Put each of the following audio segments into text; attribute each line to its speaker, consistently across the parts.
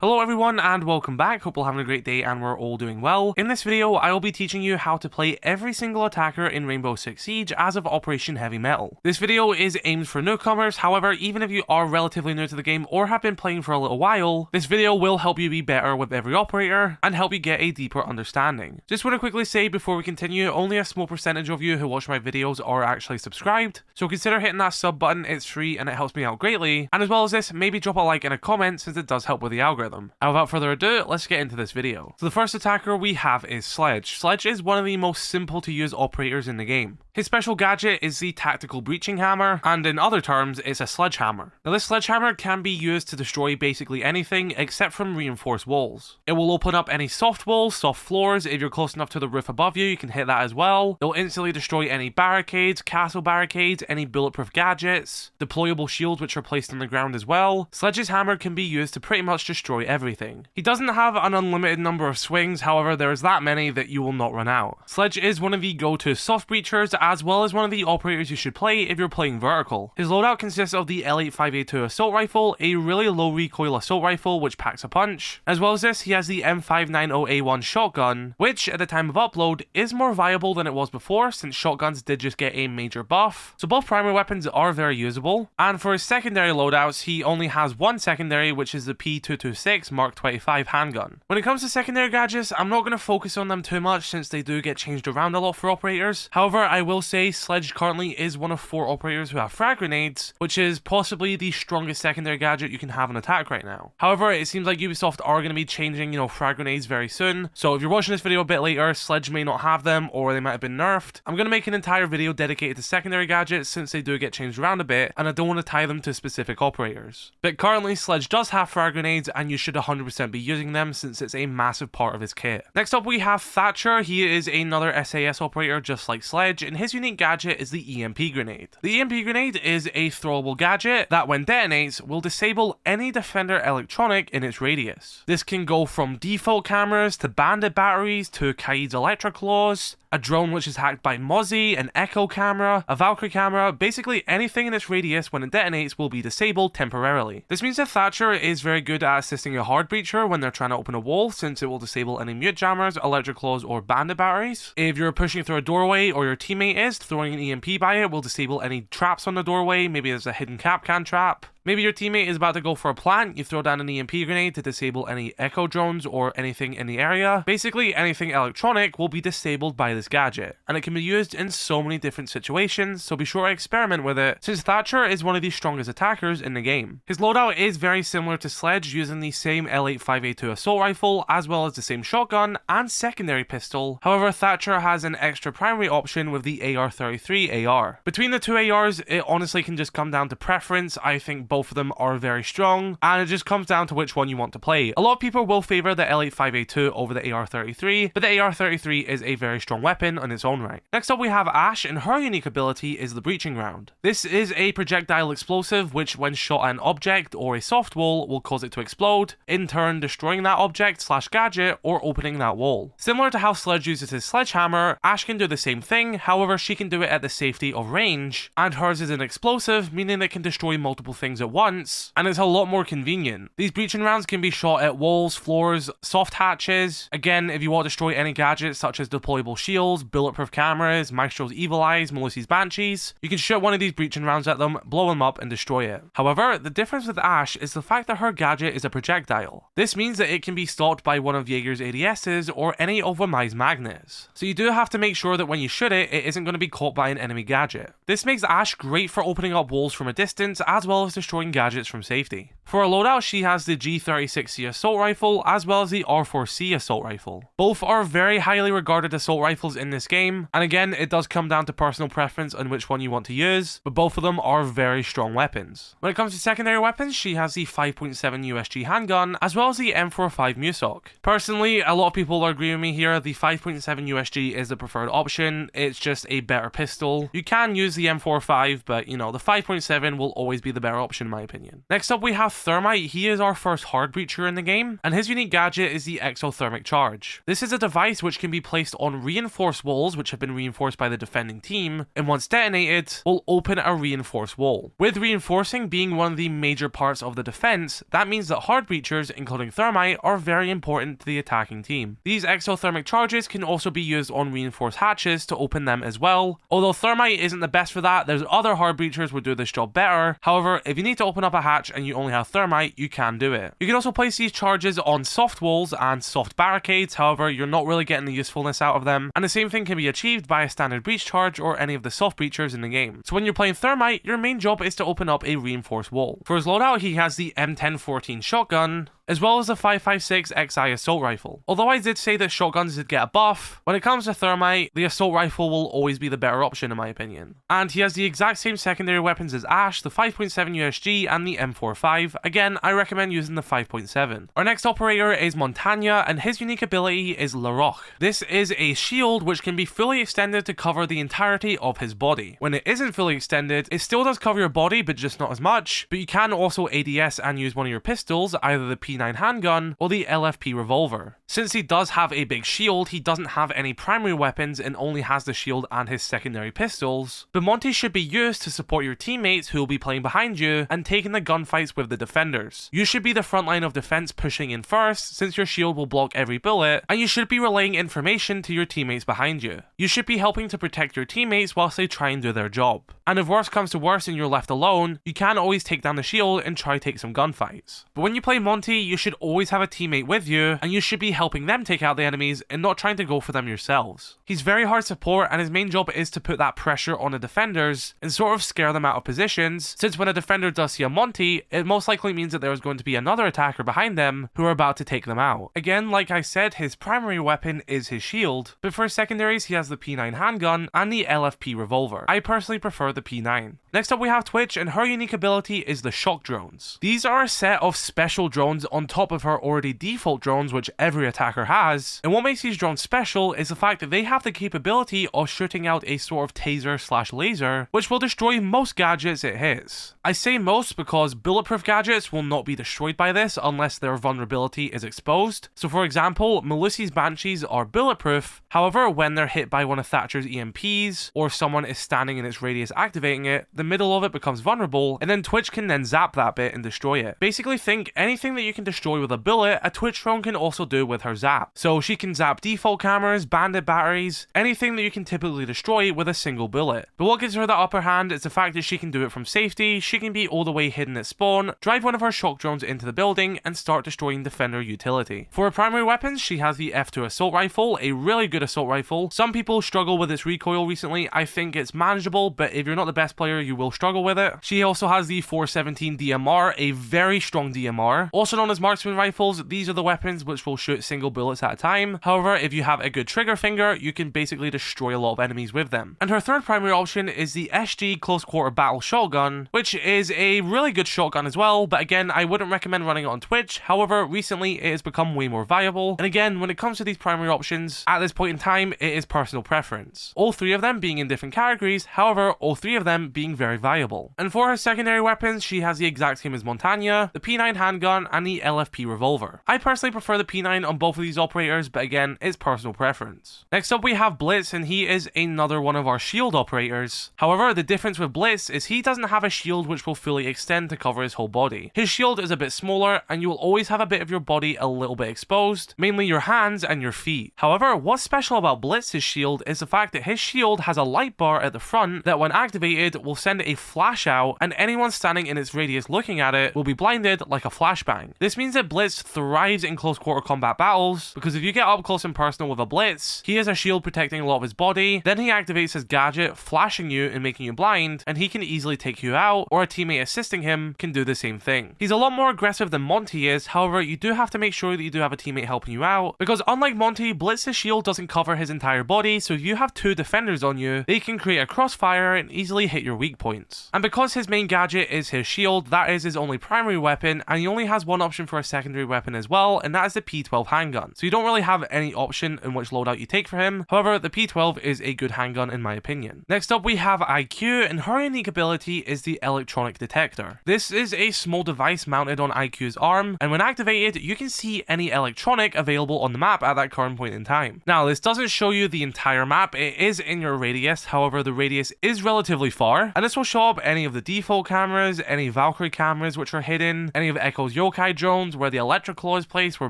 Speaker 1: Hello everyone and welcome back, hope you're having a great day and we're all doing well. In this video, I will be teaching you how to play every single attacker in Rainbow Six Siege as of Operation Heavy Mettle. This video is aimed for newcomers, however, even if you are relatively new to the game or have been playing for a little while, this video will help you be better with every operator and help you get a deeper understanding. Just want to quickly say before we continue, only a small percentage of you who watch my videos are actually subscribed, so consider hitting that sub button, it's free and it helps me out greatly, and as well as this, maybe drop a like and a comment since it does help with the algorithm. And without further ado, let's get into this video. So the first attacker we have is Sledge. Sledge is one of the most simple to use operators in the game. His special gadget is the Tactical Breaching Hammer, and in other terms, it's a sledgehammer. Now this sledgehammer can be used to destroy basically anything except from reinforced walls. It will open up any soft walls, soft floors. If you're close enough to the roof above you, you can hit that as well. It'll instantly destroy any barricades, castle barricades, any bulletproof gadgets, deployable shields which are placed on the ground as well. Sledge's hammer can be used to pretty much destroy everything. He doesn't have an unlimited number of swings, however there is that many that you will not run out. Sledge is one of the go-to soft breachers as well as one of the operators you should play if you're playing vertical. His loadout consists of the L85A2 assault rifle, a really low recoil assault rifle which packs a punch. As well as this, he has the M590A1 shotgun, which at the time of upload is more viable than it was before since shotguns did just get a major buff. So both primary weapons are very usable, and for his secondary loadouts he only has one secondary, which is the P226 Mark 25 handgun. When it comes to secondary gadgets, I'm not going to focus on them too much since they do get changed around a lot for operators. However, I will say Sledge currently is one of 4 operators who have frag grenades, which is possibly the strongest secondary gadget you can have on attack right now. However, it seems like Ubisoft are going to be changing, frag grenades very soon. So if you're watching this video a bit later, Sledge may not have them or they might have been nerfed. I'm going to make an entire video dedicated to secondary gadgets since they do get changed around a bit and I don't want to tie them to specific operators. But currently Sledge does have frag grenades and you should 100% be using them since it's a massive part of his kit. Next up we have Thatcher. He is another SAS operator just like Sledge, and his unique gadget is the EMP grenade. The EMP grenade is a throwable gadget that when detonates will disable any defender electronic in its radius. This can go from default cameras to bandit batteries to Kaze electric claws, a drone which is hacked by Mozzie, an echo camera, a Valkyrie camera, basically anything in its radius when it detonates will be disabled temporarily. This means that Thatcher is very good at assisting a hard breacher when they're trying to open a wall since it will disable any mute jammers, electric claws or bandit batteries. If you're pushing through a doorway or your teammate is, throwing an EMP by it will disable any traps on the doorway. Maybe there's a hidden Capcan trap. Maybe your teammate is about to go for a plant, you throw down an EMP grenade to disable any echo drones or anything in the area. Basically anything electronic will be disabled by this gadget, and it can be used in so many different situations, so be sure to experiment with it since Thatcher is one of the strongest attackers in the game. His loadout is very similar to Sledge, using the same L85A2 assault rifle as well as the same shotgun and secondary pistol. However, Thatcher has an extra primary option with the AR-33 AR. Between the two ARs, it honestly can just come down to preference. I think both of them are very strong, and it just comes down to which one you want to play. A lot of people will favor the L85A2 over the AR-33, but the AR-33 is a very strong weapon on its own right. Next up we have Ash, and her unique ability is the breaching round. This is a projectile explosive which when shot at an object or a soft wall will cause it to explode, in turn destroying that object / gadget or opening that wall. Similar to how Sledge uses his sledgehammer, Ash can do the same thing, however she can do it at the safety of range, and hers is an explosive, meaning it can destroy multiple things at once, and it's a lot more convenient. These breaching rounds can be shot at walls, floors, soft hatches. Again, if you want to destroy any gadgets such as deployable shields, bulletproof cameras, Maestro's evil eyes, Melissa's banshees, you can shoot one of these breaching rounds at them, blow them up and destroy it. However, the difference with Ash is the fact that her gadget is a projectile. This means that it can be stopped by one of Jaeger's ADSs or any of WIZE magnets. So you do have to make sure that when you shoot it, it isn't going to be caught by an enemy gadget. This makes Ash great for opening up walls from a distance as well as destroying gadgets from safety. For a loadout, she has the G36C assault rifle as well as the R4C assault rifle. Both are very highly regarded assault rifles in this game, and again it does come down to personal preference on which one you want to use, but both of them are very strong weapons. When it comes to secondary weapons, she has the 5.7 USG handgun as well as the M45 Musoc. Personally, a lot of people agree with me here. The 5.7 USG is the preferred option. It's just a better pistol. You can use the M45, but the 5.7 will always be the better option option in my opinion. Next up we have Thermite. He is our first hard breacher in the game, and his unique gadget is the exothermic charge. This is a device which can be placed on reinforced walls which have been reinforced by the defending team, and once detonated, will open a reinforced wall. With reinforcing being one of the major parts of the defense, that means that hard breachers, including Thermite, are very important to the attacking team. These exothermic charges can also be used on reinforced hatches to open them as well. Although Thermite isn't the best for that, there's other hard breachers would do this job better. However, if you need to open up a hatch and you only have Thermite, you can do it. You can also place these charges on soft walls and soft barricades, however, you're not really getting the usefulness out of them, and the same thing can be achieved by a standard breach charge or any of the soft breachers in the game. So when you're playing Thermite, your main job is to open up a reinforced wall. For his loadout, he has the M1014 shotgun, as well as the 5.56 XI assault rifle. Although I did say that shotguns did get a buff, when it comes to Thermite, the assault rifle will always be the better option in my opinion. And he has the exact same secondary weapons as Ash, the 5.7 USG and the M45. Again, I recommend using the 5.7. Our next operator is Montagne, and his unique ability is La Roche. This is a shield which can be fully extended to cover the entirety of his body. When it isn't fully extended, it still does cover your body, but just not as much, but you can also ADS and use one of your pistols, either the P9 handgun or the LFP revolver. Since he does have a big shield, he doesn't have any primary weapons and only has the shield and his secondary pistols, but Monty should be used to support your teammates who will be playing behind you and taking the gunfights with the defenders. You should be the front line of defense pushing in first, since your shield will block every bullet, and you should be relaying information to your teammates behind you. You should be helping to protect your teammates whilst they try and do their job. And if worse comes to worse and you're left alone, you can always take down the shield and try to take some gunfights. But when you play Monty, you should always have a teammate with you, and you should be helping them take out the enemies and not trying to go for them yourselves. He's very hard support, and his main job is to put that pressure on the defenders and sort of scare them out of positions, since when a defender does see a Monty, it most likely means that there is going to be another attacker behind them who are about to take them out. Again, like I said, his primary weapon is his shield, but for his secondaries he has the P9 handgun and the LFP revolver. I personally prefer the P9. Next up we have Twitch, and her unique ability is the shock drones. These are a set of special drones on top of her already default drones which every attacker has, and what makes these drones special is the fact that they have the capability of shooting out a sort of taser / laser which will destroy most gadgets it hits. I say most because bulletproof gadgets will not be destroyed by this unless their vulnerability is exposed. So for example, Melusi's Banshees are bulletproof, however when they're hit by one of Thatcher's EMPs or someone is standing in its radius activating it, the middle of it becomes vulnerable, and then Twitch can then zap that bit and destroy it. Basically think anything that you can destroy with a bullet, a Twitch drone can also do with her zap. So she can zap default cameras, bandit batteries, anything that you can typically destroy with a single bullet. But what gives her the upper hand is the fact that she can do it from safety, she can be all the way hidden at spawn, drive one of her shock drones into the building, and start destroying defender utility. For her primary weapons, she has the F2 assault rifle, a really good assault rifle. Some people struggle with its recoil recently. I think it's manageable, but if you're not the best player, you will struggle with it. She also has the 417 DMR, a very strong DMR. Also known as marksman rifles, these are the weapons which will shoot single bullets at a time. However, if you have a good trigger finger, you can basically destroy a lot of enemies with them. And her third primary option is the SG close quarter battle shotgun, which is a really good shotgun as well, but again, I wouldn't recommend running it on Twitch. However, recently it has become way more viable. And again, when it comes to these primary options, at this point in time, it is personal preference. All three of them being in different categories, however, all three of them being very viable. And for her secondary weapons, she has the exact same as Montagne, the P9 handgun, and the LFP revolver. I personally prefer the P9 on both of these operators, but again, it's personal preference. Next up we have Blitz, and he is another one of our shield operators. However, the difference with Blitz is he doesn't have a shield which will fully extend to cover his whole body. His shield is a bit smaller, and you will always have a bit of your body a little bit exposed, mainly your hands and your feet. However, what's special about Blitz's shield is the fact that his shield has a light bar at the front that when activated will send a flash out, and anyone standing in its radius looking at it will be blinded like a flashbang. This means that Blitz thrives in close quarter combat battles, because if you get up close and personal with a Blitz, he has a shield protecting a lot of his body, then he activates his gadget, flashing you and making you blind, and he can easily take you out, or a teammate assisting him can do the same thing. He's a lot more aggressive than Monty is, however, you do have to make sure that you do have a teammate helping you out, because unlike Monty, Blitz's shield doesn't cover his entire body, so if you have two defenders on you, they can create a crossfire and easily hit your weak points. And because his main gadget is his shield, that is his only primary weapon, and he only has one option option for a secondary weapon as well, and that is the P12 handgun. So you don't really have any option in which loadout you take for him. However, the P12 is a good handgun in my opinion. Next up we have IQ, and her unique ability is the electronic detector. This is a small device mounted on IQ's arm, and when activated you can see any electronic available on the map at that current point in time. Now this doesn't show you the entire map, it is in your radius, however the radius is relatively far, and this will show up any of the default cameras, any Valkyrie cameras which are hidden, any of Echo's yokai drones, where the electric claw is placed, where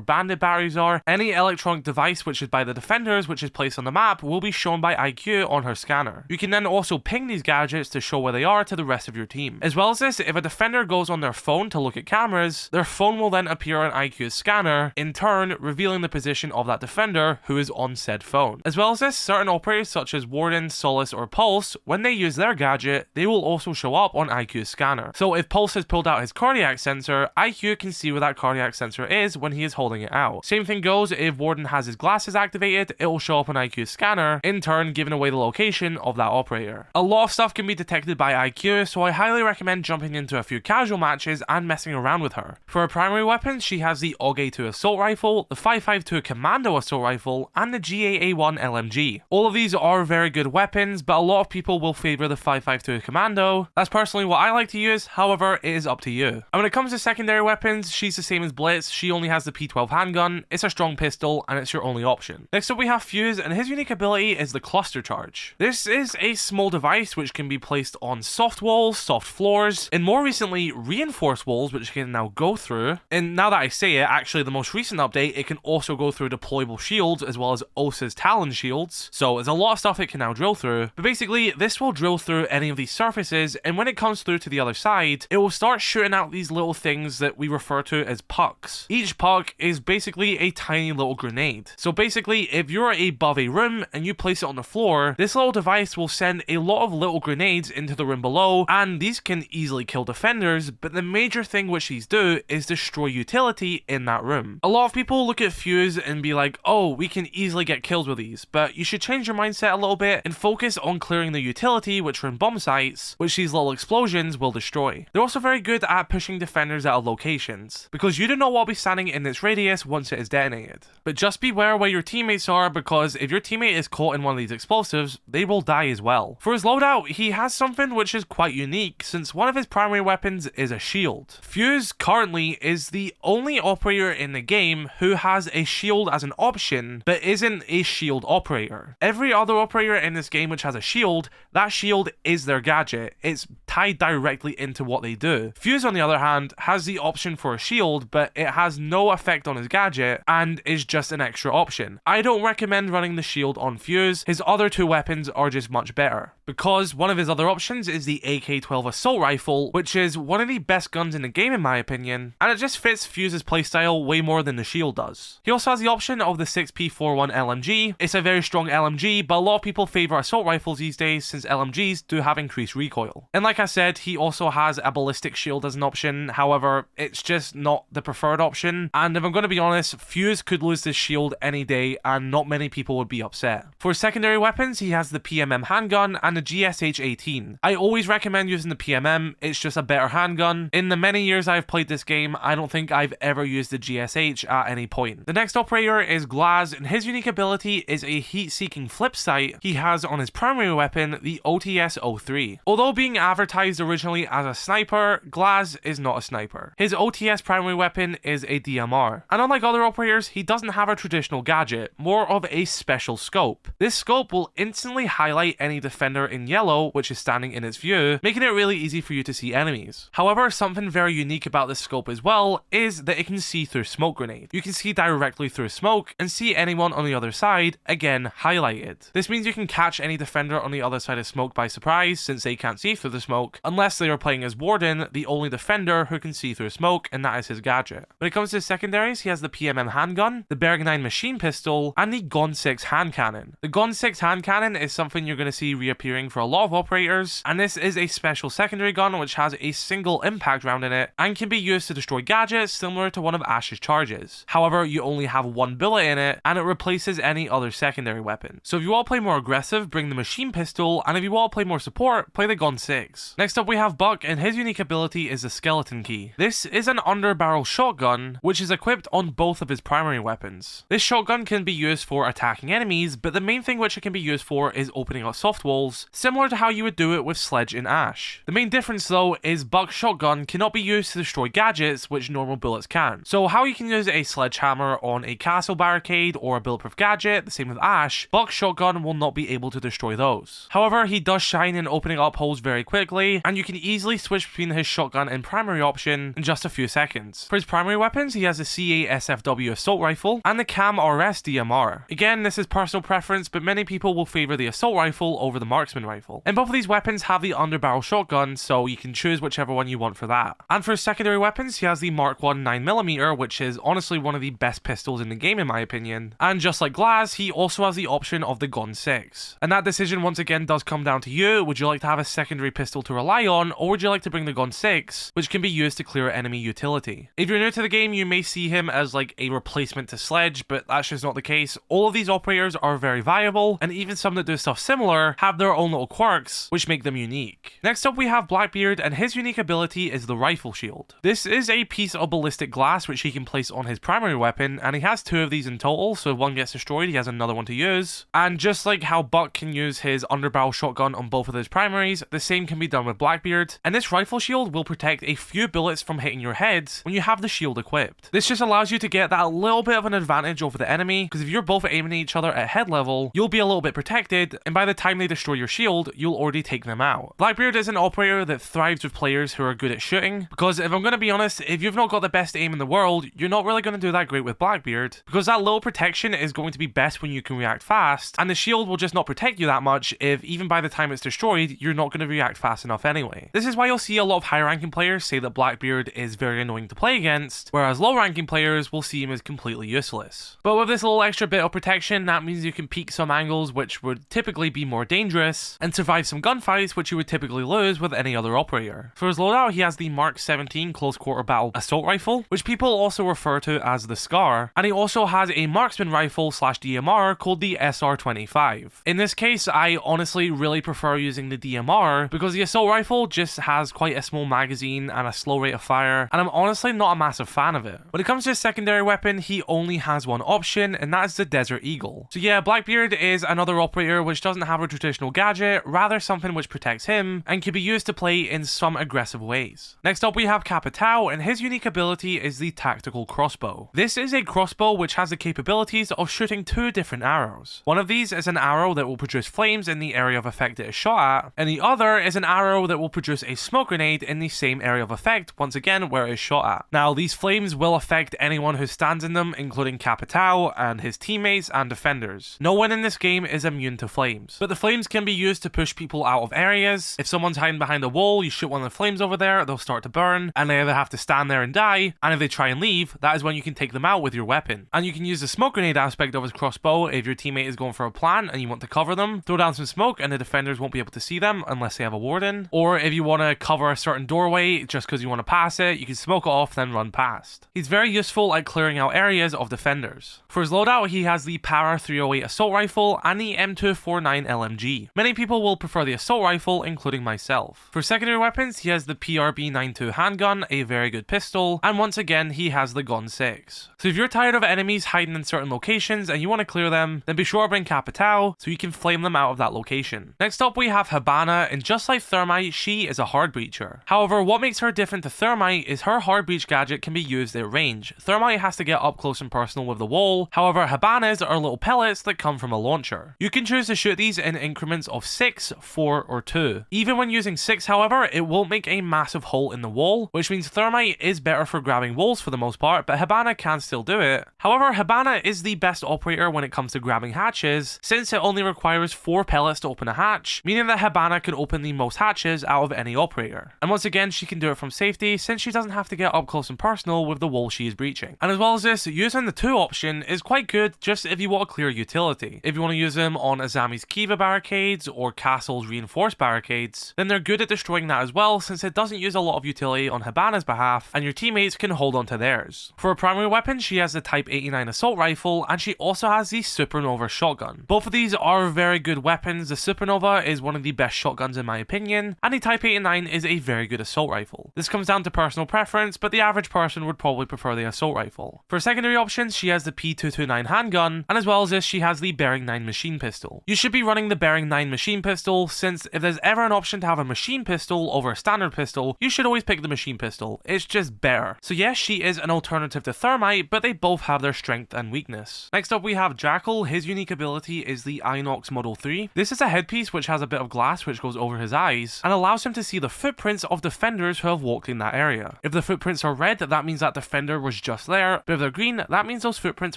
Speaker 1: bandit batteries are, any electronic device which is by the defenders which is placed on the map will be shown by IQ on her scanner. You can then also ping these gadgets to show where they are to the rest of your team. As well as this, if a defender goes on their phone to look at cameras, their phone will then appear on IQ's scanner, in turn revealing the position of that defender who is on said phone. As well as this, certain operators such as Warden, Solace or Pulse, when they use their gadget, they will also show up on IQ's scanner. So if Pulse has pulled out his cardiac sensor, IQ can see where that cardiac sensor is when he is holding it out. Same thing goes if Warden has his glasses activated, it will show up on IQ's scanner, in turn giving away the location of that operator. A lot of stuff can be detected by IQ, so I highly recommend jumping into a few casual matches and messing around with her. For her primary weapons, she has the AUG-A2 assault rifle, the 5.52 commando assault rifle, and the GAA-1 LMG. All of these are very good weapons, but a lot of people will favour the 5.52 commando. That's personally what I like to use, however it is up to you. And when it comes to secondary weapons, she's the same as Blitz, she only has the P12 handgun, it's a strong pistol, and it's your only option. Next up we have Fuze, and his unique ability is the cluster charge. This is a small device which can be placed on soft walls, soft floors, and more recently reinforced walls which can now go through. And now that I say it, actually the most recent update, it can also go through deployable shields as well as Osa's Talon shields, so there's a lot of stuff it can now drill through. But basically this will drill through any of these surfaces, and when it comes through to the other side, it will start shooting out these little things that we refer to as pucks. Each puck is basically a tiny little grenade. So basically if you're above a room and you place it on the floor, this little device will send a lot of little grenades into the room below, and these can easily kill defenders, but the major thing which these do is destroy utility in that room. A lot of people look at Fuze and be like, oh, we can easily get kills with these, but you should change your mindset a little bit and focus on clearing the utility which are in bomb sites, which these little explosions will destroy. They're also very good at pushing defenders out of locations, because you don't know what will be standing in its radius once it is detonated. But just beware where your teammates are, because if your teammate is caught in one of these explosives, they will die as well. For his loadout, he has something which is quite unique, since one of his primary weapons is a shield. Fuze currently is the only operator in the game who has a shield as an option, but isn't a shield operator. Every other operator in this game which has a shield, that shield is their gadget. It's tied directly into what they do. Fuze, on the other hand, has the option for a shield, but it has no effect on his gadget and is just an extra option. I don't recommend running the shield on Fuze. His other two weapons are just much better, because one of his other options is the AK-12 assault rifle, which is one of the best guns in the game in my opinion, and it just fits Fuze's playstyle way more than the shield does. He also has the option of the 6P41 LMG. It's a very strong LMG, but a lot of people favour assault rifles these days since LMGs do have increased recoil. And like I said, he also has a ballistic shield as an option, however, it's just not the preferred option, and if I'm going to be honest, Fuze could lose this shield any day and not many people would be upset. For his secondary weapons, he has the PMM handgun and the GSH-18. I always recommend using the PMM, it's just a better handgun. In the many years I've played this game, I don't think I've ever used the GSH at any point. The next operator is Glaz, and his unique ability is a heat-seeking flip sight he has on his primary weapon, the OTS-03. Although being advertised originally as a sniper, Glaz is not a sniper. His OTS primary weapon is a DMR, and unlike other operators, he doesn't have a traditional gadget, more of a special scope. This scope will instantly highlight any defender in yellow which is standing in its view, making it really easy for you to see enemies. However, something very unique about this scope as well is that it can see through smoke grenade. You can see directly through smoke and see anyone on the other side, again highlighted. This means you can catch any defender on the other side of smoke by surprise, since they can't see through the smoke, unless they are playing as Warden, the only defender who can see through smoke, and that is his gadget. When it comes to his secondaries, he has the PMM handgun, the Bergenine machine pistol, and the Gon 6 hand cannon. The Gon 6 hand cannon is something you're going to see reappearing for a lot of operators, and this is a special secondary gun which has a single impact round in it and can be used to destroy gadgets similar to one of Ash's charges. However, you only have one bullet in it and it replaces any other secondary weapon. So if you want to play more aggressive, bring the machine pistol, and if you want to play more support, play the Gon 6. Next up we have Buck, and his unique ability is the skeleton key. This is an underbarrel shotgun, which is equipped on both of his primary weapons. This shotgun can be used for attacking enemies, but the main thing which it can be used for is opening up soft walls, similar to how you would do it with Sledge in Ash. The main difference though is Buck's shotgun cannot be used to destroy gadgets, which normal bullets can. So how you can use a sledgehammer on a castle barricade or a bulletproof gadget, the same with Ash, Buck's shotgun will not be able to destroy those. However, he does shine in opening up holes very quickly, and you can easily switch between his shotgun and primary option in just a few seconds. For his primary weapons, he has a C8 SFW assault rifle and the Cam RS DMR. Again, this is personal preference, but many people will favor the assault rifle over the marksman rifle. And both of these weapons have the underbarrel shotgun, so you can choose whichever one you want for that. And for his secondary weapons, he has the Mark 1 9mm, which is honestly one of the best pistols in the game in my opinion. And just like Glaz, he also has the option of the Gun 6. And that decision once again does come down to you. Would you like to have a secondary pistol to rely on, or would you like to bring the Gun 6, which can be used to clear enemy utility? If you're new to the game, you may see him as like a replacement to Sledge, but that's just not the case. All of these operators are very viable, and even some that do stuff similar have their own little quirks, which make them unique. Next up we have Blackbeard, and his unique ability is the rifle shield. This is a piece of ballistic glass which he can place on his primary weapon, and he has 2 of these in total, so if one gets destroyed he has another one to use. And just like how Buck can use his underbarrel shotgun on both of his primaries, the same can be done with Blackbeard, and this rifle shield will protect a few bullets from hitting your heads when you have the shield equipped. This just allows you to get that little bit of an advantage over the enemy, because if you're both aiming at each other at head level, you'll be a little bit protected, and by the time they destroy your shield, you'll already take them out. Blackbeard is an operator that thrives with players who are good at shooting, because if I'm going to be honest, if you've not got the best aim in the world, you're not really going to do that great with Blackbeard, because that little protection is going to be best when you can react fast, and the shield will just not protect you that much if even by the time it's destroyed, you're not going to react fast enough anyway. This is why you'll see a lot of high ranking players say that Blackbeard is very annoying to play against, whereas low ranking players will see him as completely useless. But with this little extra bit of protection, that means you can peek some angles which would typically be more dangerous, and survive some gunfights which you would typically lose with any other operator. For his loadout, he has the Mark 17 close quarter battle assault rifle, which people also refer to as the Scar, and he also has a marksman rifle slash DMR called the SR25. In this case, I honestly really prefer using the DMR because the assault rifle just has quite a small magazine and a slow rate of fire, and I'm honestly not a massive fan of it. When it comes to his secondary weapon, he only has one option, and that is the Desert Eagle. So yeah, Blackbeard is another operator which doesn't have a traditional gadget, rather something which protects him and can be used to play in some aggressive ways. Next up we have Capitao, and his unique ability is the Tactical Crossbow. This is a crossbow which has the capabilities of shooting 2 different arrows. One of these is an arrow that will produce flames in the area of effect it is shot at, and the other is an arrow that will produce a smoke grenade in the same area of effect, once again where it is shot at. Now these flames will affect anyone who stands in them, including Capitao and his teammates and defenders. No one in this game is immune to flames, but the flames can be used to push people out of areas. If someone's hiding behind a wall, you shoot one of the flames over there, they'll start to burn, and they either have to stand there and die, and if they try and leave, that is when you can take them out with your weapon. And you can use the smoke grenade aspect of his crossbow if your teammate is going for a plant and you want to cover them, throw down some smoke and the defenders won't be able to see them unless they have a warden. Or if you want to cover a certain doorway just because you want to pass it, you can smoke it off then run past. He's very useful at clearing out areas of defenders. For his loadout, he has the Para 308 assault rifle and the M249 LMG. Many people will prefer the assault rifle, including myself. For secondary weapons, he has the PRB92 handgun, a very good pistol, and once again he has the Gun 6. So if you're tired of enemies hiding in certain locations and you want to clear them, then be sure to bring Capitao so you can flame them out of that location. Next up we have Hibana, and just like Thermite, she is a hard breacher. However, what makes her different to Thermite is her hard breach gadget can be used at range. Thermite has to get up close and personal with the wall, however Hibana's are little pellets that come from a launcher. You can choose to shoot these in increments of 6, 4, or 2. Even when using 6, however, it won't make a massive hole in the wall, which means Thermite is better for grabbing walls for the most part, but Hibana can still do it. However, Hibana is the best operator when it comes to grabbing hatches, since it only requires 4 pellets to open a hatch, meaning that Hibana can open the most hatches out of any operator. And once again, she can do it from safety, since she doesn't have to get up close and personal with the wall she is breaching. And as well as this, using the 2 option is quite good just if you want a clear utility. If you want to use them on Azami's Kiva barricades or Castle's reinforced barricades, then they're good at destroying that as well, since it doesn't use a lot of utility on Hibana's behalf, and your teammates can hold on to theirs. For a primary weapon, she has the Type 89 assault rifle, and she also has the Supernova shotgun. Both of these are very good weapons. The Supernova is one of the best shotguns in my opinion, and the Type 89 is a very good assault rifle. This comes down to personal preference, but the average person would probably prefer the assault rifle. For secondary options, she has the P229 handgun, and as well as this, she has the Bearing 9 machine pistol. You should be running the Bearing 9 machine pistol, since if there's ever an option to have a machine pistol over a standard pistol, you should always pick the machine pistol. It's just better. So yes, she is an alternative to Thermite, but they both have their strength and weakness. Next up we have Jackal. His unique ability is the Inox Model 3. This is a headpiece which has a bit of glass which goes over his eyes, and allows him to see the footprints of defenders who have walked in that area. If the footprints are red, that means that defender was just there, but if they're green, that means those footprints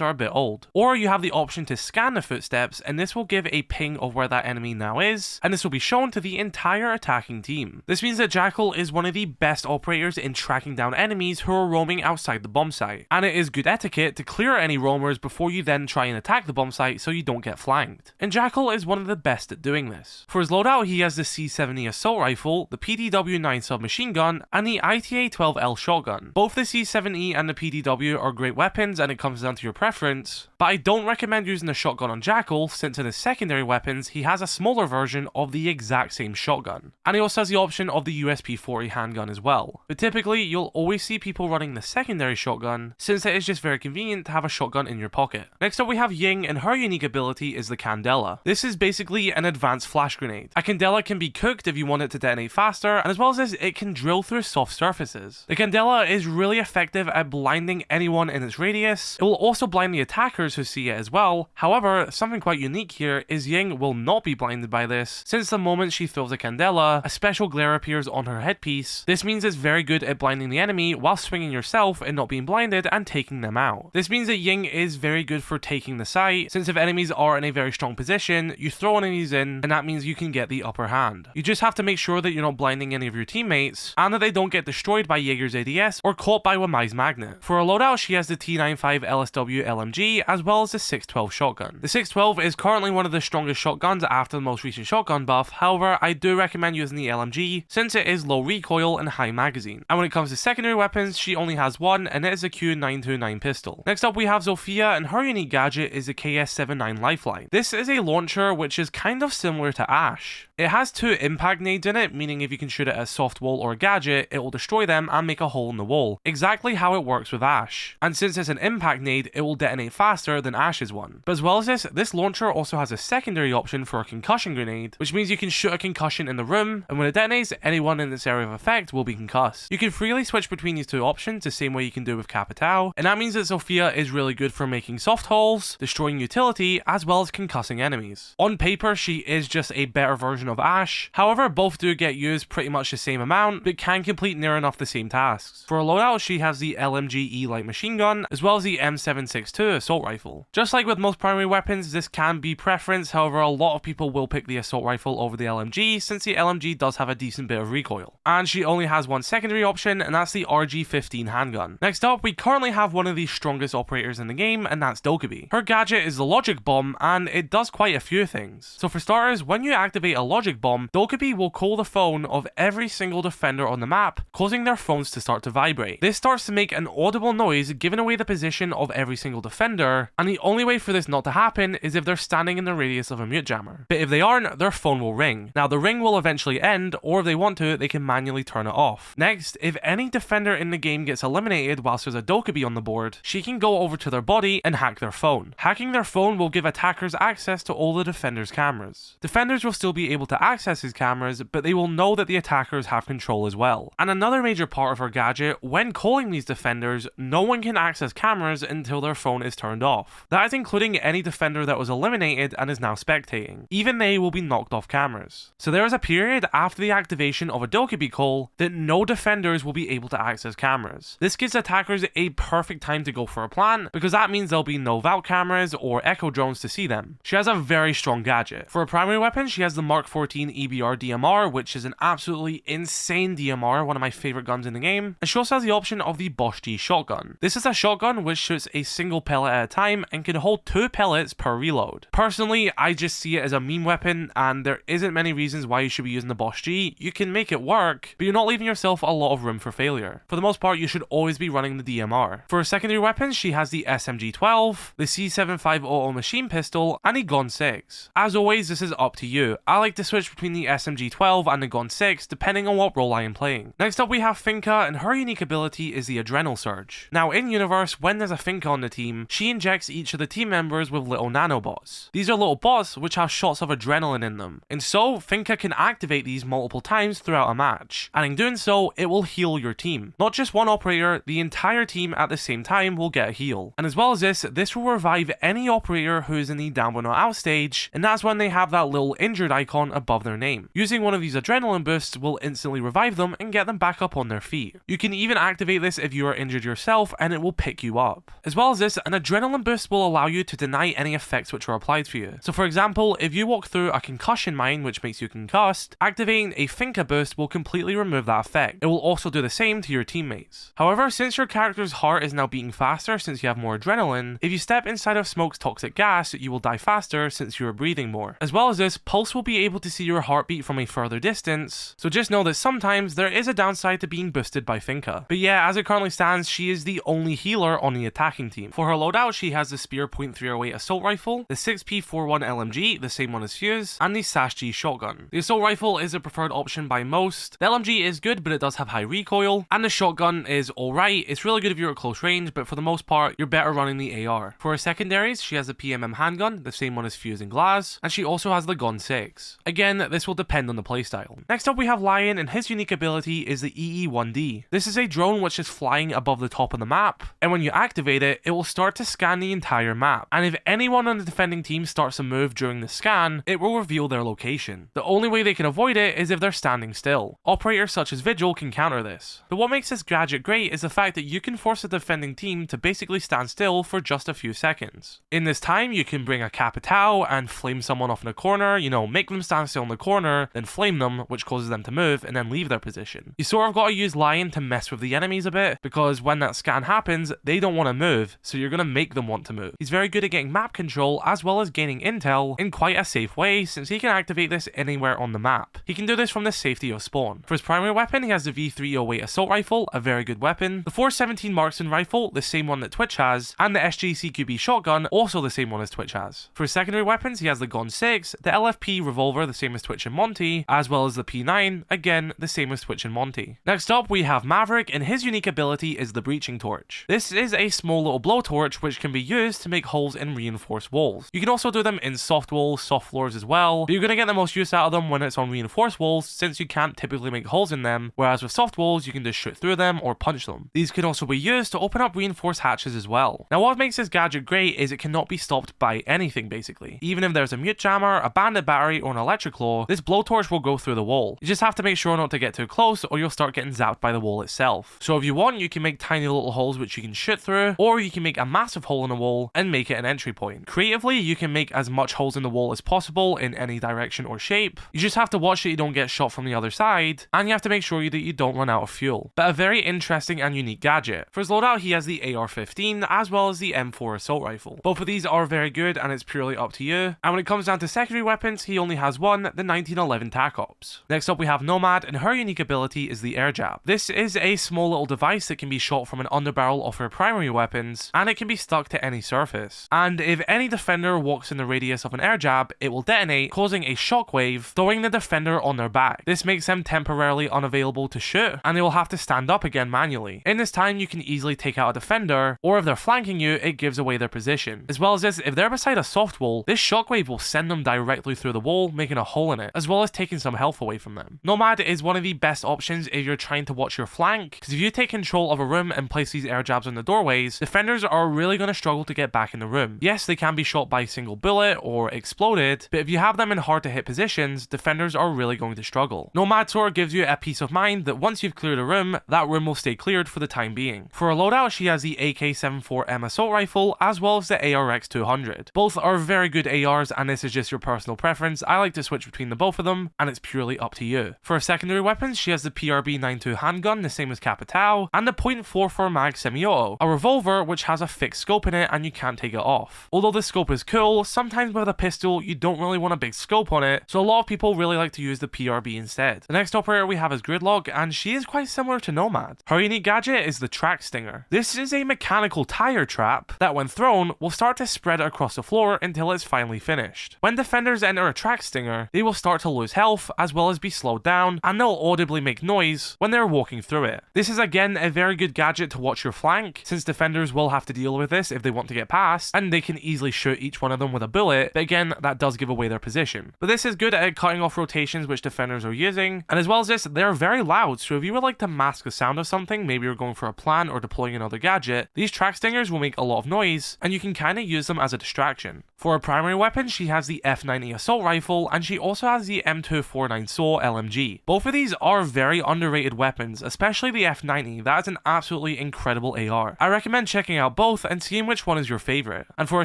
Speaker 1: are a bit old. Or you have the option to scan the footsteps, and this will give a ping of where that enemy now is, and this will be shown to the entire attacking team. This means that Jackal is one of the best operators in tracking down enemies who are roaming outside the bomb site, and it is good etiquette to clear any roamers before you then try and attack the bomb site so you don't get flanked. And Jackal is one of the best at doing this. For his loadout, he has the C7E assault rifle, the PDW-9 submachine gun, and the ITA-12L shotgun. Both the C7E and the PDW are great weapons, and it comes down to your preference, but I don't recommend using the shotgun on Jackal, since in his secondary weapons he has a smaller version of the exact same shotgun, and he also has the option of the USP-40 handgun as well. But typically you'll always see people running the secondary shotgun, since it is just very convenient to have a shotgun in your pocket. Next up we have Ying, and her unique ability is the Candela. This is basically an advanced flash grenade. A Candela can be cooked if you want it to detonate faster, and as well as this, it can drill through soft surfaces. The Candela is really effective at blinding anyone in its radius. It will also blind the attackers who see it as well. However, something quite unique here is Ying will not be blinded by this, since the moment she throws a Candela, a special glare appears on her headpiece. This means it's very good at blinding the enemy while swinging yourself and not being blinded and taking them out. This means that Ying is very good for taking the site, since if enemies are in a very strong position, you throw enemies in, and that means you can get the upper hand. You just have to make sure that you're not blinding any of your teammates, and that they don't get destroyed by Jaeger's ADS or caught by WIZE magnet. For her loadout, she has the T95 LSW LMG, as well as the 612 shotgun. The 612 is currently one of the strongest shotguns after the most recent shotgun buff. However, I do recommend using the LMG, since it is low recoil and high magazine. And when it comes to secondary weapons, she only has one, and it is a Q929 pistol. Next up we have Zofia, and her unique gadget is the KS79 Lifeline. This is a launcher which is kind of similar to Ash. It has two impact nades in it, meaning if you can shoot it at a soft wall or a gadget, it will destroy them and make a hole in the wall. Exactly how it works with Ash. And since it's an impact nade, it will detonate faster than Ash's one. But as well as this launcher also has a secondary option for a concussion grenade, which means you can shoot a concussion in the room, and when it detonates, anyone in this area of effect will be concussed. You can freely switch between these two options the same way you can do with Capitao, and that means that Zofia is really good for making soft holes, destroying utility, as well as concussing enemies. On paper, she is just a better version of Ash. However, both do get used pretty much the same amount, but can complete near enough the same tasks. For a loadout, she has the LMG-E light machine gun, as well as the M762 assault rifle. Just like with most primary weapons, this can be preference. However, a lot of people will pick the assault rifle over the LMG, since the LMG does have a decent bit of recoil. And she only has one secondary option, and that's the RG-15 handgun. Next up, we currently have one of the strongest operators in the game, and that's Dokkaebi. Her gadget is the logic bomb, and it does quite a few things. So for starters, when you activate a logic bomb, Dokkaebi will call the phone of every single defender on the map, causing their phones to start to vibrate. This starts to make an audible noise, giving away the position of every single defender, and the only way for this not to happen is if they're standing in the radius of a mute jammer. But if they aren't, their phone will ring. Now the ring will eventually end, or if they want to, they can manually turn it off. Next, if any defender in the game gets eliminated whilst there's a Dokkaebi on the board, she can go over to their body and hack their phone. Hacking their phone will give attackers access to all the defenders' cameras. Defenders will still be able to access his cameras, but they will know that the attackers have control as well. And another major part of her gadget, when calling these defenders, no one can access cameras until their phone is turned off. That is including any defender that was eliminated and is now spectating. Even they will be knocked off cameras. So there is a period after the activation of a Dokkaebi call that no defenders will be able to access cameras. This gives attackers a perfect time to go for a plant, because that means there'll be no vault cameras or echo drones to see them. She has a very strong gadget. For a primary weapon, she has the Mark 14 EBR DMR, which is an absolutely insane DMR, one of my favorite guns in the game. And she also has the option of the Bosch G shotgun. This is a shotgun which shoots a single pellet at a time and can hold 2 pellets per reload. Personally, I just see it as a meme weapon, and there isn't many reasons why you should be using the Bosch G. You can make it work, but you're not leaving yourself a lot of room for failure. For the most part, you should always be running the DMR. For her secondary weapons, she has the SMG-12, the C75 auto machine pistol, and the Gun 6. As always, this is up to you. I like to switch between the SMG-12 and the Gun 6 depending on what role I am playing. Next up we have Finka, and her unique ability is the Adrenal Surge. Now in universe, when there's a Finka on the team, she injects each of the team members with little nanobots. These are little bots which have shots of adrenaline in them, and so Finka can activate these multiple times throughout a match, and in doing so, it will heal your team. Not just one operator, the entire team at the same time will get a heal. And as well as this will revive any operator who is in the down but not out stage, and that's when they have that little injured icon above their name. Using one of these adrenaline boosts will instantly revive them and get them back up on their feet. You can even activate this if you are injured yourself and it will pick you up. As well as this, an adrenaline boost will allow you to deny any effects which are applied for you. So for example, if you walk through a concussion mine which makes you concussed, activating a Finka boost will completely remove that effect. It will also do the same to your teammates. However, since your character's heart is now beating faster since you have more adrenaline, if you step inside of Smoke's toxic gas, you will die faster since you are breathing more. As well as this, Pulse will be able to see your heartbeat from a further distance, so just know that sometimes there is a downside to being boosted by Finka. But yeah, as it currently stands, she is the only healer on the attacking team. For her loadout, she has the Spear .308 assault rifle, the 6P41 LMG, the same one as Fuze, and the SASG shotgun. The assault rifle is a preferred option by most. The LMG is good, but it does have high recoil, and the shotgun is alright. It's really good if you're at close range, but for the most part, you're better running the AR. For her secondaries, she has the PMM handgun, the same one as Fuze and Glaz, and she also has the Gun 6. Again, this will depend on the playstyle. Next up we have Lion, and his unique ability is the EE-1D. This is a drone which is flying above the top of the map, and when you activate it, it will start to scan the entire map. And if anyone on the defending team starts a move during the scan, it will reveal their location. The only way they can avoid it is if they're standing still. Operators such as Vigil can counter this. But what makes this gadget great is the fact that you can force a defending team to basically stand still for just a few seconds. In this time, you can bring a Capitao and flame someone off in a corner, make them stand still in the corner, then flame them, which causes them to move and then leave their position. You sort of got to use Lion to mess with the enemies a bit, because when that scan happens, they don't want to move, so you're going to make them want to move. He's very good at getting map control as well as gaining intel in quite a safe way, since he can activate this anywhere on the map. He can do this from the safety of spawn. For his primary weapon, he has the V308 assault rifle, a very good weapon, the 417 marksman rifle, the same one that Twitch has, and the SG-CQB shotgun, also the same one as Twitch has. For his secondary weapons, he has the Gun 6, the LFP revolver, the same as Twitch and Monty, as well as the P9, again, the same as Twitch and Monty. Next up, we have Maverick, and his unique ability is the Breaching Torch. This is a small little blowtorch which can be used to make holes in reinforced walls. You can also do them in soft walls, soft floors as well, but you're going to get the most use out of them when it's on reinforced walls, since you can't typically make holes in them, whereas with soft walls, you can just shoot through them or punch them. These can also be used to open up reinforced hatches as well. Now what makes this gadget great is it cannot be stopped by anything basically. Even if there's a mute jammer, a bandit battery, or an electric claw, this blowtorch will go through the wall. You just have to make sure not to get too close or you'll start getting zapped by the wall itself. So if you want, you can make tiny little holes which you can shoot through, or you can make a massive hole in the wall and make it an entry point. Creatively, you can make as much holes in the wall as possible in any direction or shape. You just have to watch that you don't get shot from the other side, and you have to make sure that you don't run out of fuel. But a very interesting and unique gadget. For his loadout, he has the AR-15 as well as the M4 assault rifle. Both of these are very good and it's purely up to you. And when it comes down to secondary weapons, he only has one, the 1911 TAC Ops. Next up we have Nomad, and her unique ability is the air jab. This is a small little device that can be shot from an underbarrel of her primary weapons, and it can be stuck to any surface. And if any defender walks in the radius of an air jab, it will detonate, causing a shockwave, throwing the defender on their back. This makes them temporarily unavailable to shoot, and they will have to stand up again manually. In this time, you can easily take out a defender, or if they're flanking you, it gives away their position. As well as this, if they're beside a soft wall, this shockwave will send them directly through the wall, making a hole in it, as well as taking some health away from them. Nomad is one of the best options if you're trying to watch your flank, because if you take control of a room and place these air jabs on the doorways, defenders are really going to struggle to get back in the room. Yes, they can be shot by a single bullet or exploded, but if you have them in hard to hit positions, defenders are really going to struggle. Nomad sort of gives you a peace of mind that once you've cleared a room, that room will stay cleared for the time being. For a loadout, she has the AK-74M assault rifle as well as the ARX-200. Both are very good ARs, and this is just your personal preference. I like to switch between the both of them, and it's purely up to you. For her secondary weapons, she has the PRB-92 handgun, the same as Capitao, and the .44 mag semi-auto, a revolver which has a fixed scope in it and you can't take it off. Although this scope is cool, sometimes with a pistol you don't really want a big scope on it, so a lot of people really like to use the PRB instead. The next operator we have is Gridlock, and she is quite similar to Nomad. Her unique gadget is the track stinger. This is a mechanical tire trap that when thrown will start to spread across the floor until it's finally finished. When defenders enter a track stinger, they will start to lose health as well as be slowed down, and they'll audibly make noise when they're walking through it. This is again a very good gadget to watch your flank, since defenders will have to deal with this if they want to get past, and they can easily shoot each one of them with a bullet, but again, that does give away their position. But this is good at cutting off rotations which defenders are using, and as well as this, they're very loud, so if you would like to mask the sound of something, maybe you're going for a plan or deploying another gadget, these track stingers will make a lot of noise, and you can kind of use them as a distraction. For her primary weapon, she has the F90 assault rifle, and she also has the M249 SAW LMG. Both of these are very underrated weapons, especially the F90. That is an absolutely incredible AR. I recommend checking out both and seeing which one is your favorite. And for her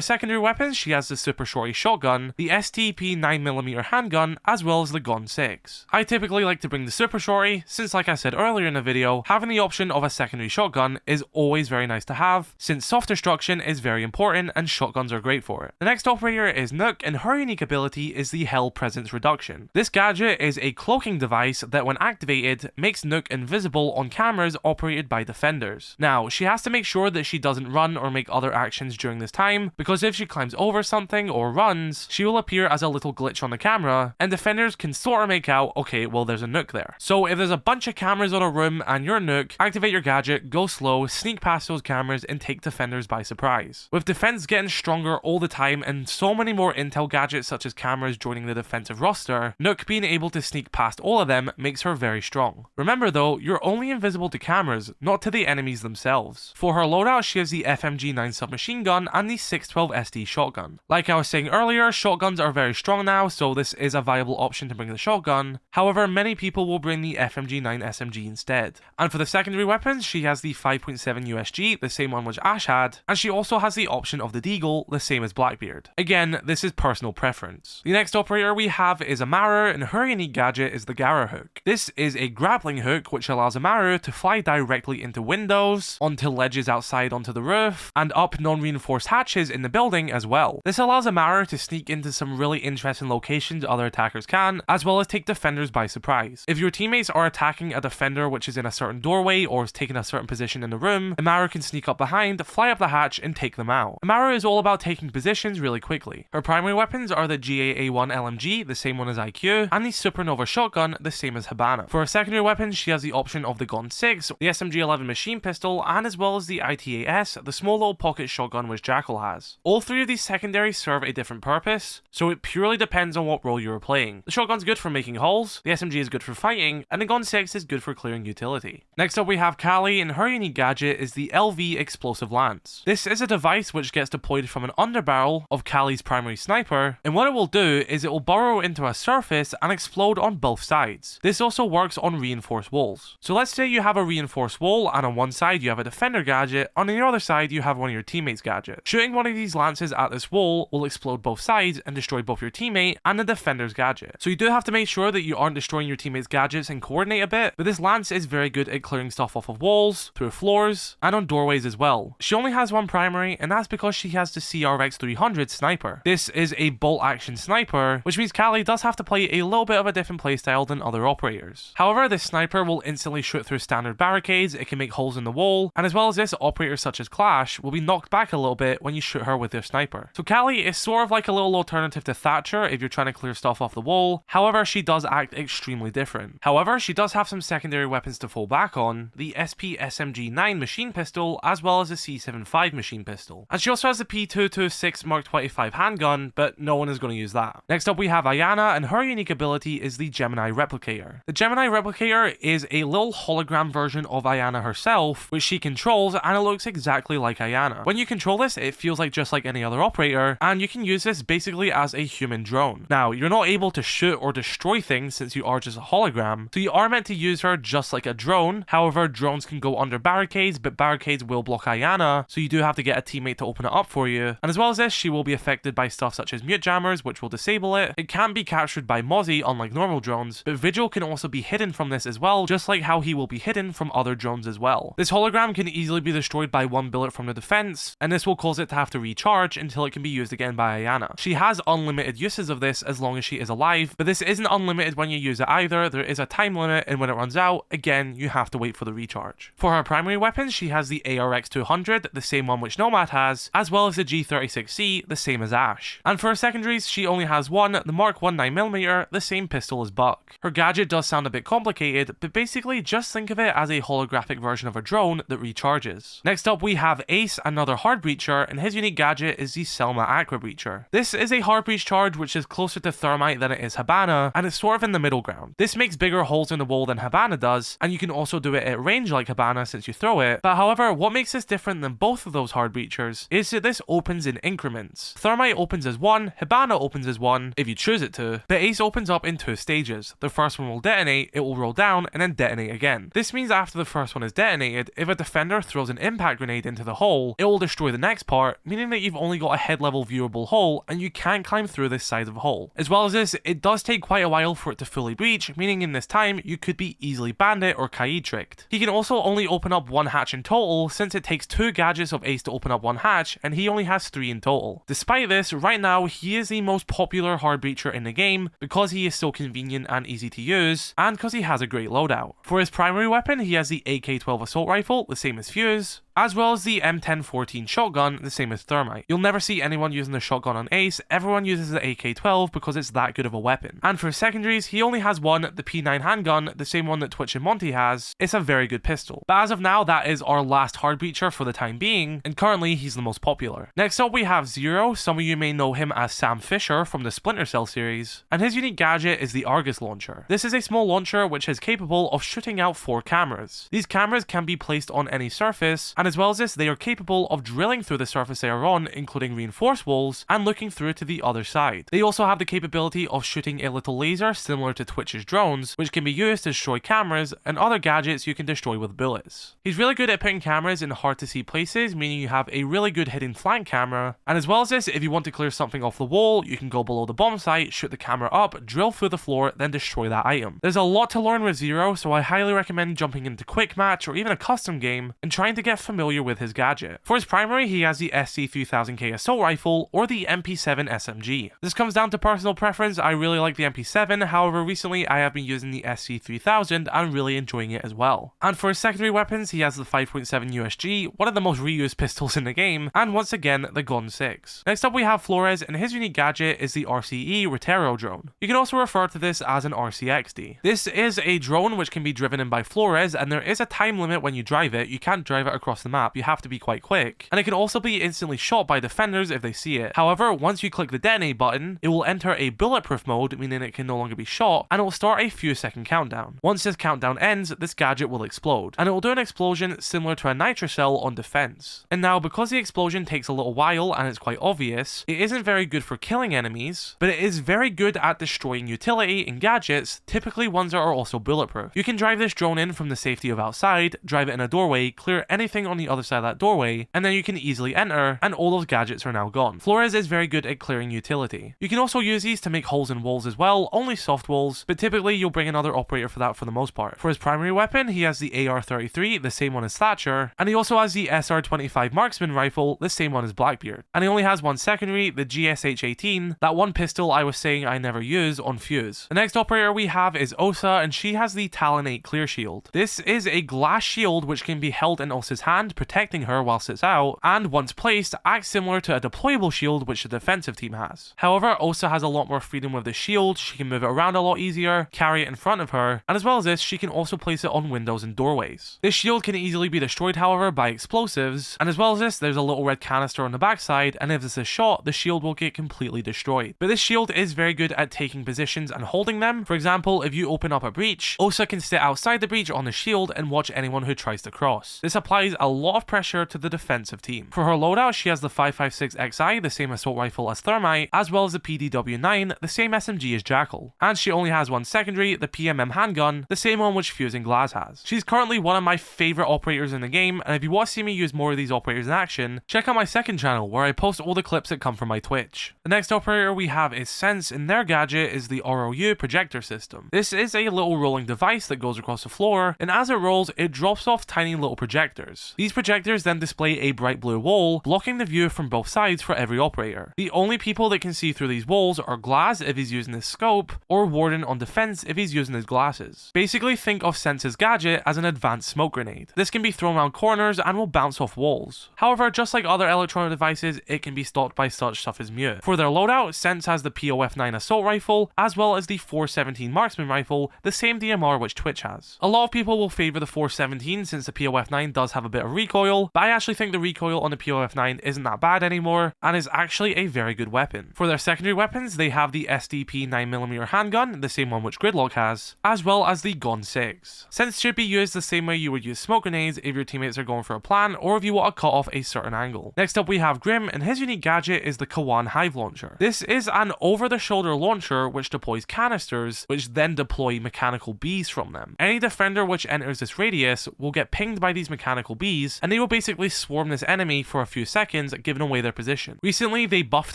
Speaker 1: secondary weapons, she has the super shorty shotgun, the STP 9mm handgun, as well as the Gun 6. I typically like to bring the super shorty, since like I said earlier in the video, having the option of a secondary shotgun is always very nice to have, since soft destruction is very important and shotguns are great for it. The next operator is Nokk, and her unique ability is the Hell Presence Reduction. This gadget is a cloaking device that when activated makes Nokk invisible on cameras operated by defenders. Now, she has to make sure that she doesn't run or make other actions during this time, because if she climbs over something or runs, she will appear as a little glitch on the camera, and defenders can sort of make out, okay, well there's a Nokk there. So if there's a bunch of cameras on a room and you're Nokk, activate your gadget, go slow, sneak past those cameras and take defenders by surprise. With defense getting stronger all the time and so many more intel gadgets such as cameras joining the defensive roster, Nokk being able to sneak past all of them makes her very strong. Remember though, you're only invisible to cameras, not to the enemies themselves. For her loadout, she has the FMG9 submachine gun and the 612 SD shotgun. Like I was saying earlier, shotguns are very strong now, so this is a viable option to bring the shotgun. However, many people will bring the FMG9 SMG instead. And for the secondary weapons, she has the 5.7 USG, the same one which Ash had, and she also has the option of the Deagle, the same as Blackbeard. Again, this is personal preference. The next operator we have is Amaru, and her unique gadget is the Gara hook. This is a grappling hook which allows Amaru to fly directly into windows, onto ledges outside onto the roof, and up non-reinforced hatches in the building as well. This allows Amaru to sneak into some really interesting locations other attackers can, as well as take defenders by surprise. If your teammates are attacking a defender which is in a certain doorway or is taking a certain position in the room, Amaru can sneak up behind, fly up the hatch, and take them out. Amaru is all about taking positions really quickly. Her primary weapons are the GAA1 LMG, the same one as IQ, and the Supernova shotgun, the same as Hibana. For her secondary weapons, she has the option of the Gun 6, the SMG11 machine pistol, and as well as the ITAS, the small little pocket shotgun which Jackal has. All three of these secondaries serve a different purpose, so it purely depends on what role you are playing. The shotgun's good for making holes, the SMG is good for fighting, and the Gun 6 is good for clearing utility. Next up we have Kali, and her unique gadget is the LV Explosive Lance. This is a device which gets deployed from an underbarrel of Kali's primary sniper, and what it will do is it will burrow into a surface and explode on both sides. This also works on reinforced walls. So let's say you have a reinforced wall, and on one side you have a defender gadget, on the other side you have one of your teammates' gadget. Shooting one of these lances at this wall will explode both sides and destroy both your teammate and the defender's gadget. So you do have to make sure that you aren't destroying your teammate's gadgets and coordinate a bit, but this lance is very good at clearing stuff off of walls, through floors, and on doorways as well. She only has one primary, and that's because she has the CRX 300 sniper. This is a bolt action sniper, which means Kali does have to play a little bit of a different playstyle than other operators. However, this sniper will instantly shoot through standard barricades, it can make holes in the wall, and as well as this, operators such as Clash will be knocked back a little bit when you shoot her with their sniper. So Kali is sort of like a little alternative to Thatcher if you're trying to clear stuff off the wall. However, she does act extremely different. However, she does have some secondary weapons to fall back on, the SP SMG9 machine pistol as well as the C75 machine pistol. And she also has the P226 Mark 25 handgun, but no one is going to use that. Next up we have Iana, and her unique ability is the Gemini Replicator. The Gemini Replicator is a little hologram version of Iana herself, which she controls, and it looks exactly like Iana. When you control this, it feels like just like any other operator, and you can use this basically as a human drone. Now, you're not able to shoot or destroy things since you are just a hologram, so you are meant to use her just like a drone. However, drones can go under barricades, but barricades will block Iana, so you do have to get a teammate to open it up for you. And as well as this, she will be affected by stuff such as mute jammers, which will disable it. It can be captured by Mozzie, unlike normal drones, but Vigil can also be hidden from this as well, just like how he will be hidden from other drones as well. This hologram can easily be destroyed by one bullet from the defense, and this will cause it to have to recharge until it can be used again by Iana. She has unlimited uses of this as long as she is alive, but this isn't unlimited when you use it either. There is a time limit, and when it runs out, again, you have to wait for the recharge. For her primary weapons, she has the ARX 200, the same one which Nomad has, as well as the G36C, the same as Ash. And for her secondaries, she only has one, the Mark 1 9mm, the same pistol as Buck. Her gadget does sound a bit complicated, but basically just just think of it as a holographic version of a drone that recharges. Next up we have Ace, another hard breacher, and his unique gadget is the Selma Aqua Breacher. This is a hard breach charge which is closer to Thermite than it is Hibana, and it's sort of in the middle ground. This makes bigger holes in the wall than Hibana does, and you can also do it at range like Hibana since you throw it, but however, what makes this different than both of those hard breachers is that this opens in increments. Thermite opens as 1, Hibana opens as 1, if you choose it to, but Ace opens up in 2 stages. The first one will detonate, it will roll down, and then detonate again. This means after the first one is detonated, if a defender throws an impact grenade into the hole, it will destroy the next part, meaning that you've only got a head level viewable hole, and you can't climb through this side of the hole. As well as this, it does take quite a while for it to fully breach, meaning in this time, you could be easily bandit or Kaze tricked. He can also only open up 1 hatch in total, since it takes 2 gadgets of Ace to open up 1 hatch, and he only has 3 in total. Despite this, right now, he is the most popular hard breacher in the game, because he is so convenient and easy to use, and because he has a great loadout. For his primary weapon, he has the AK-12 assault rifle, the same as Fuze, as well as the M1014 shotgun, the same as Thermite. You'll never see anyone using the shotgun on Ace, everyone uses the AK-12 because it's that good of a weapon. And for his secondaries, he only has one, the P9 handgun, the same one that Twitch and Monty has. It's a very good pistol. But as of now, that is our last hard breacher for the time being, and currently he's the most popular. Next up we have Zero, some of you may know him as Sam Fisher from the Splinter Cell series, and his unique gadget is the Argus launcher. This is a small launcher which is capable of shooting out 4 cameras. These cameras can be placed on any surface, and as well as this, they are capable of drilling through the surface they are on, including reinforced walls, and looking through to the other side. They also have the capability of shooting a little laser similar to Twitch's drones, which can be used to destroy cameras and other gadgets you can destroy with bullets. He's really good at putting cameras in hard to see places, meaning you have a really good hidden flank camera, and as well as this, if you want to clear something off the wall, you can go below the bomb site, shoot the camera up, drill through the floor, then destroy that item. There's a lot to learn with Zero, so I highly recommend jumping into quick match or even a custom game and trying to get familiar with his gadget. For his primary, he has the SC3000K assault rifle or the MP7 SMG. This comes down to personal preference. I really like the MP7, however recently I have been using the SC3000 and really enjoying it as well. And for his secondary weapons, he has the 5.7 USG, one of the most reused pistols in the game, and once again the Gun 6. Next up we have Flores, and his unique gadget is the RCE Retero drone. You can also refer to this as an RCXD. This is a drone which can be driven in by Flores, and there is a time limit when you drive it. You can't drive it across the map, you have to be quite quick, and it can also be instantly shot by defenders if they see it. However, once you click the detonate button, it will enter a bulletproof mode, meaning it can no longer be shot, and it will start a few second countdown. Once this countdown ends, this gadget will explode, and it will do an explosion similar to a nitro cell on defense. And now, because the explosion takes a little while and it's quite obvious, it isn't very good for killing enemies, but it is very good at destroying utility and gadgets, typically ones that are also bulletproof. You can drive this drone in from the safety of outside, drive it in a doorway, clear anything on the other side of that doorway, and then you can easily enter, and all those gadgets are now gone. Flores is very good at clearing utility. You can also use these to make holes in walls as well, only soft walls, but typically you'll bring another operator for that for the most part. For his primary weapon, he has the AR-33, the same one as Thatcher, and he also has the SR-25 marksman rifle, the same one as Blackbeard. And he only has one secondary, the GSH-18, that one pistol I was saying I never use on Fuze. The next operator we have is Osa, and she has the Talonate Clear Shield. This is a glass shield which can be held in Osa's hand, protecting her whilst it's out, and once placed, acts similar to a deployable shield which the defensive team has. However, Osa has a lot more freedom with the shield, she can move it around a lot easier, carry it in front of her, and as well as this, she can also place it on windows and doorways. This shield can easily be destroyed, however, by explosives, and as well as this, there's a little red canister on the backside, and if this is shot, the shield will get completely destroyed. But this shield is very good at taking positions and holding them. For example, if you open up a breach, Osa can sit outside the breach on the shield and watch anyone who tries to cross. This applies a lot of pressure to the defensive team. For her loadout, she has the 5.56XI, the same assault rifle as Thermite, as well as the PDW-9, the same SMG as Jackal. And she only has one secondary, the PMM handgun, the same one which Fuze and Glaz has. She's currently one of my favourite operators in the game, and if you want to see me use more of these operators in action, check out my second channel where I post all the clips that come from my Twitch. The next operator we have is Sens, and their gadget is the ROU projector system. This is a little rolling device that goes across the floor, and as it rolls, it drops off tiny little projectors. These projectors then display a bright blue wall, blocking the view from both sides for every operator. The only people that can see through these walls are Glaz if he's using his scope, or Warden on defense if he's using his glasses. Basically think of Sens's gadget as an advanced smoke grenade. This can be thrown around corners and will bounce off walls. However, just like other electronic devices, it can be stopped by such stuff as mute. For their loadout, Sens has the POF9 assault rifle, as well as the 417 marksman rifle, the same DMR which Twitch has. A lot of people will favour the 417 since the POF9 does have a bit of recoil, but I actually think the recoil on the POF9 isn't that bad anymore, and is actually a very good weapon. For their secondary weapons, they have the SDP 9mm handgun, the same one which Gridlock has, as well as the Gun 6. Sens should be used the same way you would use smoke grenades if your teammates are going for a plan, or if you want to cut off a certain angle. Next up we have Grim, and his unique gadget is the Kawan Hive Launcher. This is an over-the-shoulder launcher which deploys canisters, which then deploy mechanical bees from them. Any defender which enters this radius will get pinged by these mechanical bees, and they will basically swarm this enemy for a few seconds, giving away their position. Recently, they buffed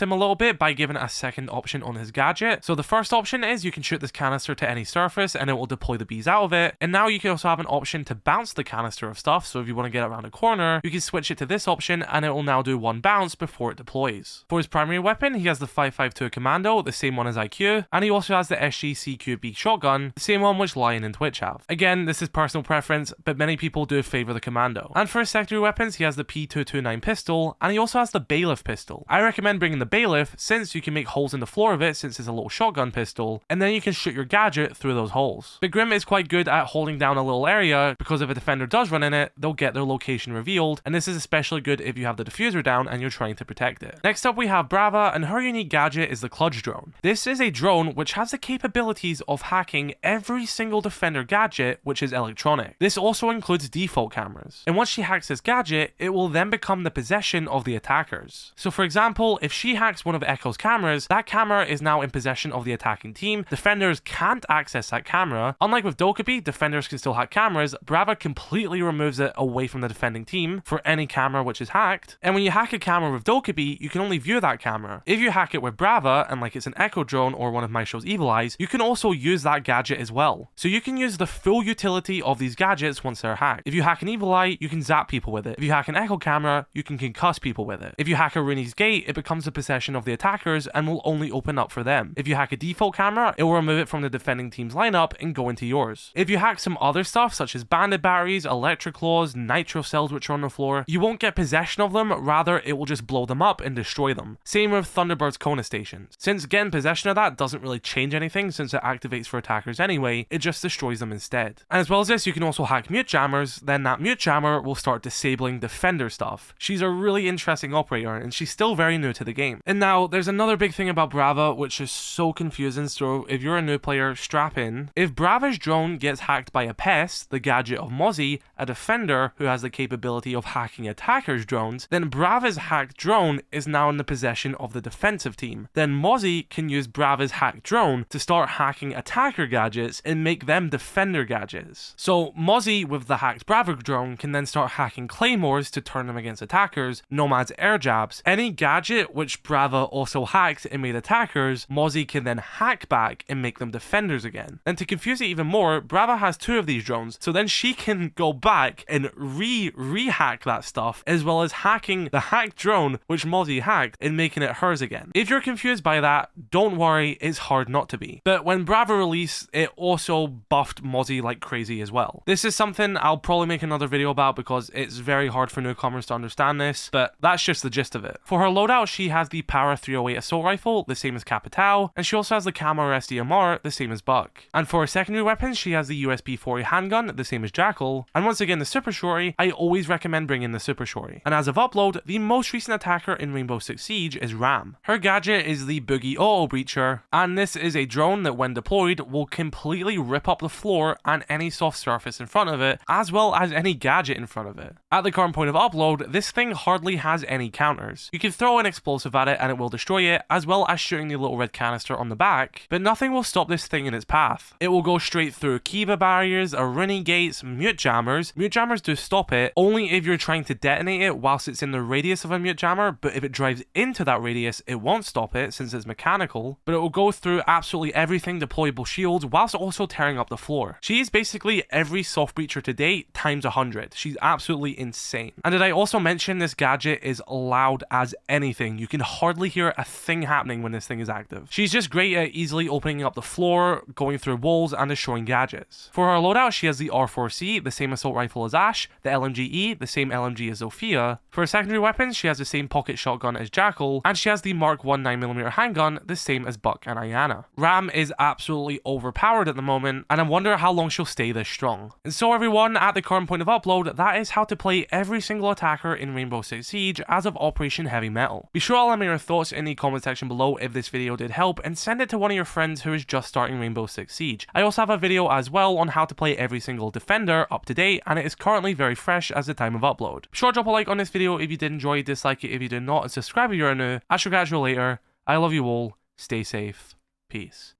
Speaker 1: him a little bit by giving a second option on his gadget. So the first option is you can shoot this canister to any surface and it will deploy the bees out of it. And now you can also have an option to bounce the canister of stuff. So if you want to get around a corner, you can switch it to this option and it will now do one bounce before it deploys. For his primary weapon, he has the 5.52 Commando, the same one as IQ, and he also has the SG CQB shotgun, the same one which Lion and Twitch have. Again, this is personal preference, but many people do favour the Commando. And for his secondary weapons, he has the P229 pistol, and he also has the Bailiff pistol. I recommend bringing the Bailiff since you can make holes in the floor of it since it's a little shotgun pistol, and then you can shoot your gadget through those holes. But Grim is quite good at holding down a little area because if a defender does run in it, they'll get their location revealed, and this is especially good if you have the diffuser down and you're trying to protect it. Next up we have Brava, and her unique gadget is the Clutch Drone. This is a drone which has the capabilities of hacking every single defender gadget which is electronic. This also includes default cameras, and once she hacks this gadget, it will then become the possession of the attackers. So for example, if she hacks one of Echo's cameras, that camera is now in possession of the attacking team. Defenders can't access that camera. Unlike with Dokkaebi, defenders can still hack cameras. Brava completely removes it away from the defending team for any camera which is hacked. And when you hack a camera with Dokkaebi, you can only view that camera. If you hack it with Brava, and like it's an Echo drone or one of my show's Evil Eyes, you can also use that gadget as well. So you can use the full utility of these gadgets once they're hacked. If you hack an Evil Eye, you can zap people with it. If you hack an Echo camera, you can concuss people with it. If you hack a Rooney's Gate, it becomes the possession of the attackers and will only open up for them. If you hack a default camera, it will remove it from the defending team's lineup and go into yours. If you hack some other stuff such as bandit batteries, electric claws, nitro cells which are on the floor, you won't get possession of them, rather it will just blow them up and destroy them. Same with Thunderbird's Kona stations. Since getting possession of that doesn't really change anything since it activates for attackers anyway, it just destroys them instead. And as well as this, you can also hack mute jammers, then that mute jammer will start disabling defender stuff. She's a really interesting operator and she's still very new to the game. And now there's another big thing about Brava which is so confusing, so if you're a new player, strap in. If Brava's drone gets hacked by a pest, the gadget of Mozzie, a defender who has the capability of hacking attackers' drones, then Brava's hacked drone is now in the possession of the defensive team. Then Mozzie can use Brava's hacked drone to start hacking attacker gadgets and make them defender gadgets. So Mozzie with the hacked Brava drone can then start hacking claymores to turn them against attackers, Nomad's air jabs. Any gadget which Brava also hacked and made attackers, Mozzie can then hack back and make them defenders again. And to confuse it even more, Brava has two of these drones, so then she can go back and re-hack that stuff, as well as hacking the hacked drone which Mozzie hacked and making it hers again. If you're confused by that, don't worry, it's hard not to be. But when Brava released, it also buffed Mozzie like crazy as well. This is something I'll probably make another video about because it's very hard for newcomers to understand this, but that's just the gist of it. For her loadout, she has the Power 308 assault rifle, the same as Capitao, and she also has the Camo SDMR, the same as Buck. And for her secondary weapons, she has the USB 40 handgun, the same as Jackal, and once again the Super Shorty. I always recommend bringing the Super Shorty. And as of upload, the most recent attacker in Rainbow Six Siege is Ram. Her gadget is the Boogie Auto Breacher, and this is a drone that when deployed will completely rip up the floor and any soft surface in front of it, as well as any gadget in front of it. At the current point of upload, this thing hardly has any counters. You can throw an explosive at it and it will destroy it, as well as shooting the little red canister on the back, but nothing will stop this thing in its path. It will go straight through Kiva barriers, Aruni gates, mute jammers. Mute jammers do stop it, only if you're trying to detonate it whilst it's in the radius of a mute jammer, but if it drives into that radius, it won't stop it since it's mechanical, but it will go through absolutely everything deployable shields whilst also tearing up the floor. She is basically every soft breacher to date times 100. She's absolutely insane. And did I also mention this gadget is loud as anything? You can hardly hear a thing happening when this thing is active. She's just great at easily opening up the floor, going through walls, and destroying gadgets. For her loadout, she has the R4C, the same assault rifle as Ash, the LMG-E, the same LMG as Zofia. For her secondary weapons, she has the same pocket shotgun as Jackal, and she has the Mark 1 9mm handgun, the same as Buck and Iana. Ram is absolutely overpowered at the moment, and I wonder how long she'll stay this strong. And so everyone, at the current point of upload, that is how to play every single attacker in Rainbow Six Siege as of Operation Heavy Mettle. Be sure to let me know your thoughts in the comment section below if this video did help, and send it to one of your friends who is just starting Rainbow Six Siege. I also have a video as well on how to play every single defender up to date, and it is currently very fresh as the time of upload. Be sure to drop a like on this video if you did enjoy, dislike it if you did not, and subscribe if you are new. I shall catch you later. I love you all. Stay safe. Peace.